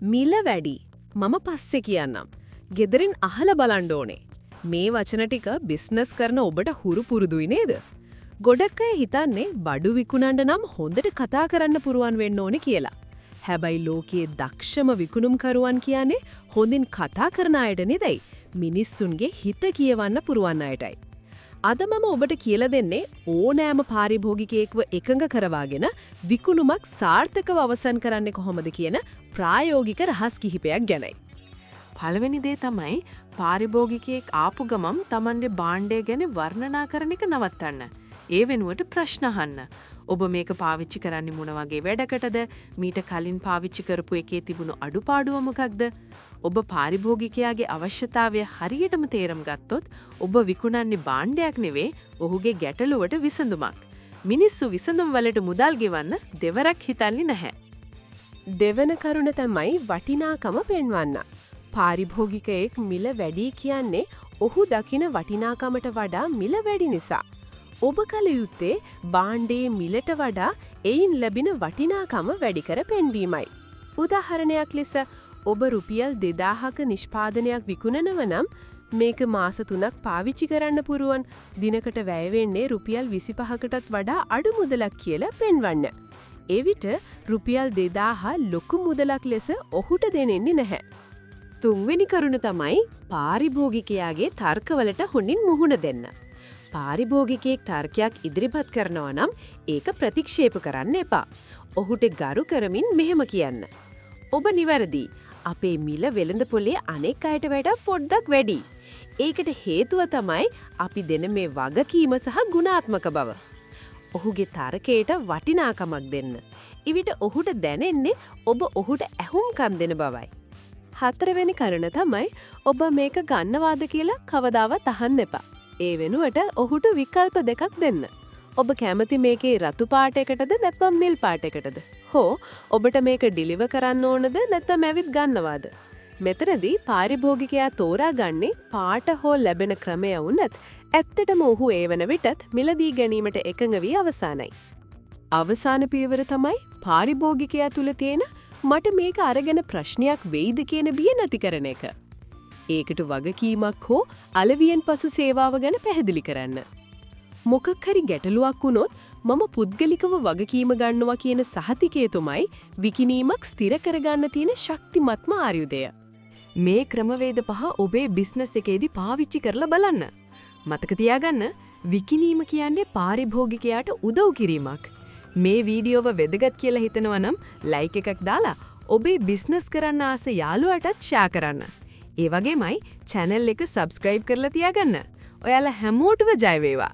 මිල වැඩි. මම පස්සේ කියන්නම්. ගෙදරින් අහලා බලන්න ඕනේ. මේ වචන ටික බිස්නස් කරන ඔබට හුරු පුරුදුයි නේද? ගොඩක් අය හිතන්නේ බඩු විකුණන්න නම් හොඳට කතා කරන්න පුරුවන් වෙන්න ඕනේ කියලා. හැබැයි ලෝකයේ දක්ෂම විකුණුම්කරුවන් කියන්නේ හොඳින් කතා කරන අයට නෙදයි. මිනිස්සුන්ගේ හිත කියවන්න පුරුවන් අයටයි. අද මම ඔබට කියලා දෙන්නේ ඕනෑම පාරිභෝගිකයෙක්ව එකඟ කරවාගෙන විකුණුමක් සාර්ථකව අවසන් කරන්නේ කොහොමද කියන ප්‍රායෝගික රහස් කිහිපයක් ගැනයි. පළවෙනි දේ තමයි පාරිභෝගිකයෙක් ආපු ගමන් Tamande භාණ්ඩය ගැන වර්ණනා කරන එක නවත්තන්න. ඒ වෙනුවට ප්‍රශ්න අහන්න. ඔබ මේක පාවිච්චි කරන්නේ මොන වගේ වැඩකටද? මීට කලින් පාවිච්චි කරපු එකේ තිබුණු අඩුපාඩුව මොකක්ද? ඔබ පාරිභෝගිකයාගේ අවශ්‍යතාවය හරියටම තේරුම් ගත්තොත් ඔබ විකුණන්නේ භාණ්ඩයක් නෙවෙයි ඔහුගේ ගැටලුවට විසඳුමක්. මිනිස්සු විසඳුම් වලට මුදල් ගෙවන්න දෙවරක් හිතන්නේ නැහැ. දෙවන කරුණ තමයි වටිනාකම පෙන්වන්න. පාරිභෝගිකයෙක් මිල වැඩි කියන්නේ ඔහු දකින වටිනාකමට වඩා මිල වැඩි නිසා. ඔබ කල යුත්තේ භාණ්ඩයේ මිලට වඩා එයින් ලැබෙන වටිනාකම වැඩි කර පෙන්වීමයි. උදාහරණයක් ලෙස ඔබ රුපියල් 2000ක නිෂ්පාදනයක් විකුණනව නම් මේක මාස 3ක් පාවිච්චි කරන්න පුරුවන් දිනකට වැය වෙන්නේ රුපියල් 25කටත් වඩා අඩු මුදලක් කියලා පෙන්වන්න. එවිට රුපියල් 2000 ලොකු මුදලක් ලෙස ඔහුට දෙන්නේ නැහැ. තුන්වෙනි කරුණ තමයි පාරිභෝගිකයාගේ තර්කවලට හොඳින් මුහුණ දෙන්න. පාරිභෝගිකයෙක් තර්කයක් ඉදිරිපත් කරනවා නම් ඒක ප්‍රතික්ෂේප කරන්න එපා. ඔහුට ගරු කරමින් මෙහෙම කියන්න. ඔබ නිවැරදි. අපේ මිල වෙළඳ පොලේ අනෙක් අයට වඩා පොඩ්ඩක් වැඩි. ඒකට හේතුව තමයි අපි දෙන මේ වගකීම සහ ගුණාත්මක බව. ඔහුගේ තර්කයට වටිනාකමක් දෙන්න. ඉවිට ඔහුට දැනෙන්නේ ඔබ ඔහුට ඇහුම්කන් දෙන බවයි. හතරවෙනි කරුණ තමයි ඔබ මේක ගන්නවාද කියලා කවදාවත් අහන්න එපා. ඒ වෙනුවට ඔහුට විකල්ප දෙකක් දෙන්න. ඔබ කැමති මේකේ රතු පාටයකටද නැත්නම් නිල් පාටයකටද? හෝ ඔබට මේක ඩිලිවර් කරන්න ඕනද නැත්නම් ඇවිත් ගන්නවාද? මෙතනදී පාරිභෝගිකයා තෝරාගන්නේ පාට හෝ ලැබෙන ක්‍රමය වුණත් ඇත්තටම ඔහු ඒ වන විටත් මිලදී ගැනීමට එකඟ වී අවසానයි. අවසාන පියවර තමයි පාරිභෝගිකයා තුල තියෙන මට මේක අරගෙන ප්‍රශ්නයක් වෙයිද කියන බිය නැති කරන එක. ඒකට වගකීමක් හෝ අලවියෙන් පසු සේවාව ගැන පැහැදිලි කරන්න. මොකක් හරි ගැටලුවක් වුණොත් මම පුද්ගලිකව වගකීම ගන්නවා කියන සහතිකය තමයි විකිණීමක් ස්ථිර කරගන්න තියෙන ශක්තිමත්ම ආයුධය. මේ ක්‍රමවේද පහ ඔබේ බිස්නස් එකේදී පාවිච්චි කරලා බලන්න. මතක තියාගන්න විකිණීම කියන්නේ පාරිභෝගිකයාට උදව් කිරීමක්. මේ වීඩියෝව වැදගත් කියලා හිතනවා නම් ලයික් එකක් දාලා ඔබේ බිස්නස් කරන්න ආස යාළුවාටත් ෂෙයා කරන්න. ඒ වගේමයි channel එක subscribe කරලා තියාගන්න. ඔයාලා හැමෝටම ජය වේවා.